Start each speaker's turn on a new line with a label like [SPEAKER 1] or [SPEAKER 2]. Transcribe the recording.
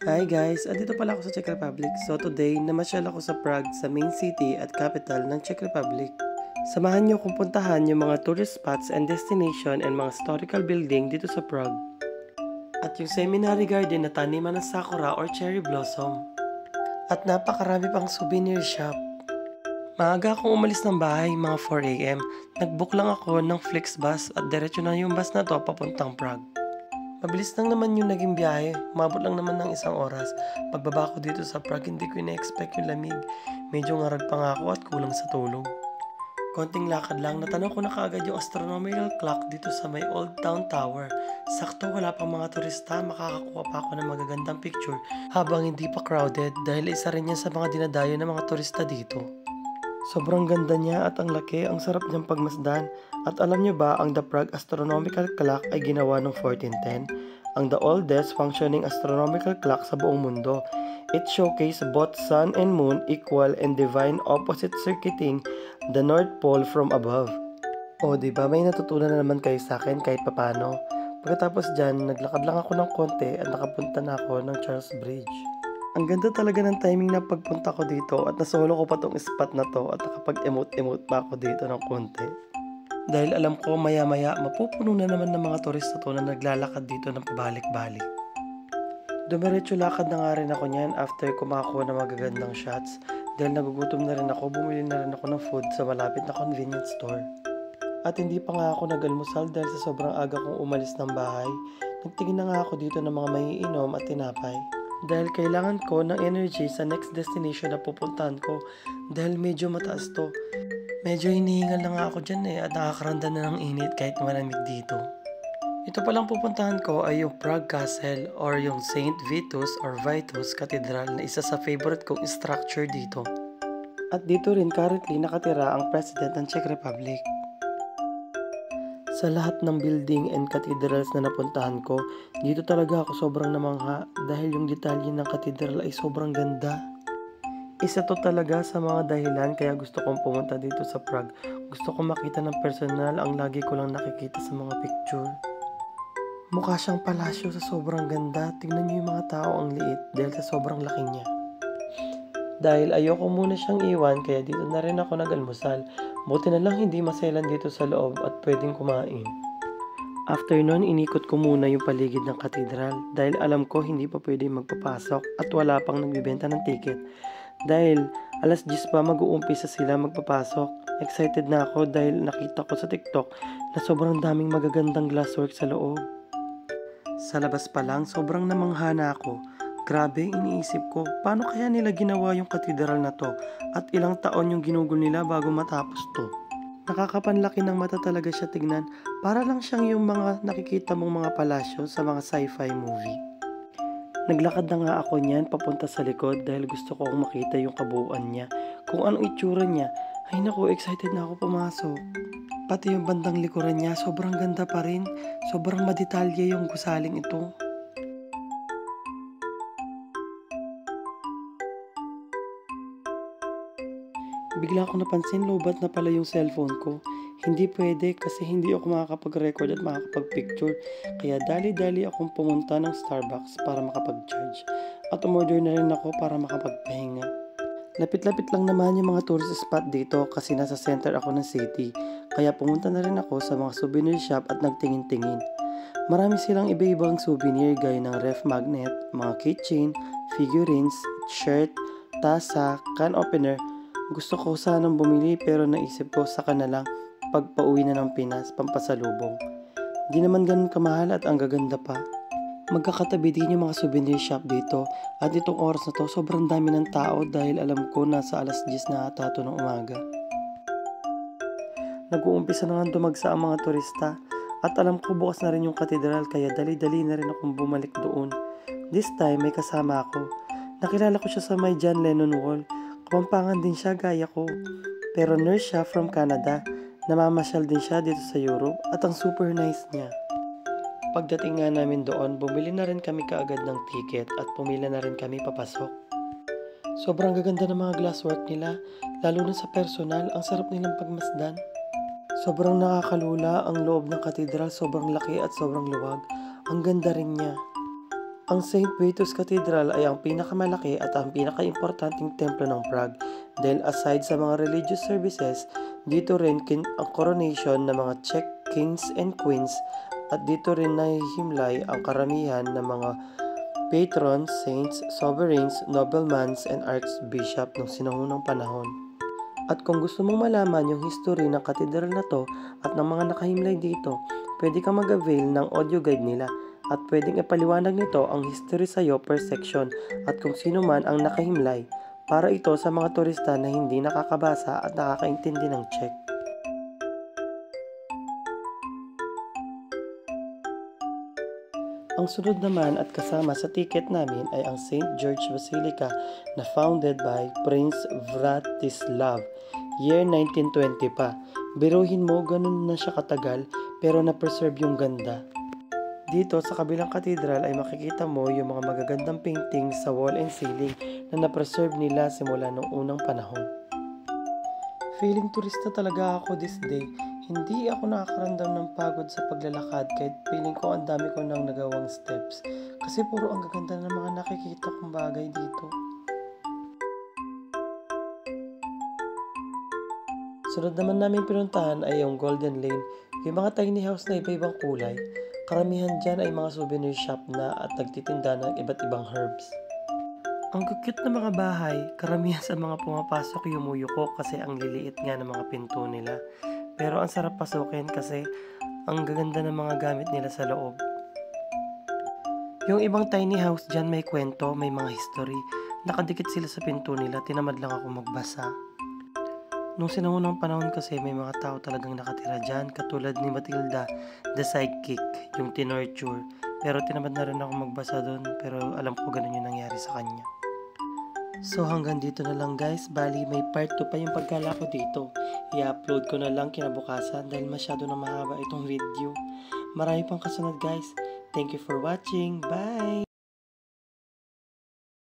[SPEAKER 1] Hi guys! Andito pala ako sa Czech Republic. So today, namasyal ako sa Prague sa main city at capital ng Czech Republic. Samahan niyo kung puntahan yung mga tourist spots and destination and mga historical building dito sa Prague. At yung seminary garden na taniman ng sakura or cherry blossom. At napakarami pang souvenir shop. Maaga akong umalis ng bahay, mga 4 a.m. Nagbook lang ako ng Flixbus at diretso na yung bus na to papuntang Prague. Mabilis lang naman yung naging biyahe, umabot lang naman ng 1 oras. Pagbaba ko dito sa Prague, hindi ko ina-expect yung lamig. Medyo ngarag pa nga ako at kulang sa tulog. Konting lakad lang, natanong ko na kaagad yung astronomical clock dito sa may Old Town Tower. Sakto wala pang mga turista, makakakuha pa ako ng magagandang picture habang hindi pa crowded dahil isa rin yan sa mga dinadayo ng mga turista dito. Sobrang ganda niya at ang laki, ang sarap niyang pagmasdan. At alam niyo ba, ang The Prague Astronomical Clock ay ginawa noong 1410, ang the oldest functioning astronomical clock sa buong mundo. It showcased both sun and moon equal and divine opposite circuiting the North Pole from above. O diba, may natutunan na naman kayo sa akin kahit papano. Pagkatapos dyan, naglakad lang ako ng konti at nakapunta na ako ng Charles Bridge. Ang ganda talaga ng timing na pagpunta ko dito at nasolo ko pa tong spot na to at nakapag-emote-emote pa ako dito ng konti. Dahil alam ko maya-maya mapupuno na naman ng mga turista to na naglalakad dito ng pabalik-balik. Dumiretso lakad na nga rin ako niyan after ko makakuha ng magagandang shots. Dahil nagugutom na rin ako, bumili na rin ako ng food sa malapit na convenience store. At hindi pa nga ako nag-almusal dahil sa sobrang aga kong umalis ng bahay. Nagtingin na nga ako dito ng mga maiinom at tinapay. Dahil kailangan ko ng energy sa next destination na pupuntahan ko dahil medyo mataas to. Medyo hinihingal na nga ako dyan at nakakaranda na ng init kahit malamig dito. Ito palang pupuntahan ko ay yung Prague Castle or yung Saint Vitus or Vitus Cathedral na isa sa favorite kong structure dito. At dito rin currently nakatira ang President ng Czech Republic. Sa lahat ng building and cathedrals na napuntahan ko, dito talaga ako sobrang namangha dahil yung detalye ng cathedral ay sobrang ganda. Isa to talaga sa mga dahilan kaya gusto kong pumunta dito sa Prague. Gusto kong makita ng personal ang lagi ko lang nakikita sa mga picture. Mukha siyang palasyo sa sobrang ganda. Tingnan niyo yung mga tao ang liit dahil sa sobrang laki niya. Dahil ayoko muna siyang iwan kaya dito na rin ako nag-almusal. Buti na lang hindi maselan dito sa loob at pwedeng kumain. After nun, inikot ko muna yung paligid ng katedral dahil alam ko hindi pa pwede magpapasok at wala pang nagbibenta ng ticket. Dahil alas 10 pa mag-uumpisa sila magpapasok. Excited na ako dahil nakita ko sa TikTok na sobrang daming magagandang glasswork sa loob. Sa labas pa lang, sobrang namangha na ako. Grabe, iniisip ko, paano kaya nila ginawa yung katedral na to at ilang taon yung ginugol nila bago matapos to? Nakakapanlaki ng mata talaga siya tignan, para lang siyang yung mga nakikita mong mga palasyo sa mga sci-fi movie. Naglakad na nga ako niyan papunta sa likod dahil gusto ko makita yung kabuuan niya, kung anong itsura niya. Ay naku, excited na ako pumasok. Pati yung bandang likuran niya, sobrang ganda pa rin, sobrang madetalye yung gusaling ito. Bigla ko napansin lobat na pala yung cellphone ko. Hindi pwede kasi hindi ako makakapag-record at makakapag-picture. Kaya dali-dali akong pumunta ng Starbucks para makapag-charge. At umorder na rin ako para makapagpahinga. Lapit-lapit lang naman yung mga tourist spot dito kasi nasa center ako ng city. Kaya pumunta na rin ako sa mga souvenir shop at nagtingin-tingin. Marami silang iba-ibang souvenir gaya ng ref magnet, mga keychain, figurines, shirt, tasa, can opener. Gusto ko sanang bumili pero naisip ko saka na lang pagpauwi na ng Pinas pampasalubong. Di naman ganun kamahal at ang gaganda pa. Magkakatabi din yung mga souvenir shop dito at itong oras na to sobrang dami ng tao dahil alam ko nasa alas 10 na ata to ng umaga. Nag-uumpisa na nga dumagsa ang mga turista at alam ko bukas na rin yung katedral kaya dali-dali na rin akong bumalik doon. This time may kasama ako. Nakilala ko siya sa may John Lennon Wall. Kapampangan din siya gaya ko. Pero nurse siya from Canada. Namamasyal din siya dito sa Europe at ang super nice niya. Pagdating nga namin doon, bumili na rin kami kaagad ng ticket at pumila na rin kami papasok. Sobrang gaganda ng mga glasswork nila, lalo na sa personal, ang sarap nilang pagmasdan. Sobrang nakakalula ang loob ng katedral, sobrang laki at sobrang luwag. Ang ganda rin niya. Ang St. Vitus Cathedral ay ang pinakamalaki at ang pinakaimportanteng templo ng Prague dahil aside sa mga religious services, dito rin ang coronation ng mga Czech kings and queens at dito rin nahihimlay ang karamihan ng mga patrons, saints, sovereigns, noblemans, and archbishop ng sinunang panahon. At kung gusto mong malaman yung history ng katedral na to at ng mga nakahimlay dito, pwede kang mag-avail ng audio guide nila at pwedeng ipaliwanag nito ang history sa'yo per section at kung sino man ang nakahimlay para ito sa mga turista na hindi nakakabasa at nakakaintindi ng Czech. Ang sunod naman at kasama sa ticket namin ay ang St. George Basilica na founded by Prince Vratislav, year 1920 pa. Biruhin mo, ganun na siya katagal pero na-preserve yung ganda. Dito sa kabilang katedral ay makikita mo yung mga magagandang painting sa wall and ceiling na na-preserve nila simula noong unang panahon. Feeling turista talaga ako this day. Hindi ako nakakaramdam ng pagod sa paglalakad kahit feeling ko ang dami ko nang nagawang steps. Kasi puro ang gaganda ng mga nakikita kong bagay dito. Sunod naman namin pinuntahan ay yung Golden Lane, yung mga tiny house na iba-ibang kulay. Karamihan dyan ay mga souvenir shop na at nagtitinda ng iba't ibang herbs. Ang cute na mga bahay, karamihan sa mga pumapasok yumuyuko kasi ang liliit nga ng mga pinto nila. Pero ang sarap pasukin kasi ang gaganda ng mga gamit nila sa loob. Yung ibang tiny house dyan may kwento, may mga history. Nakadikit sila sa pinto nila, tinamad lang ako magbasa. Nung sinunang panahon kasi may mga tao talagang nakatira dyan, katulad ni Matilda, the sidekick, yung tinorture. Pero tinamad na rin ako magbasa doon, pero alam ko ganun yung nangyari sa kanya. So hanggang dito na lang guys, bali may part 2 pa yung pagkala ko dito. I-upload ko na lang kinabukasan dahil masyado na mahaba itong video. Marami pang kasunod guys. Thank you for watching, bye!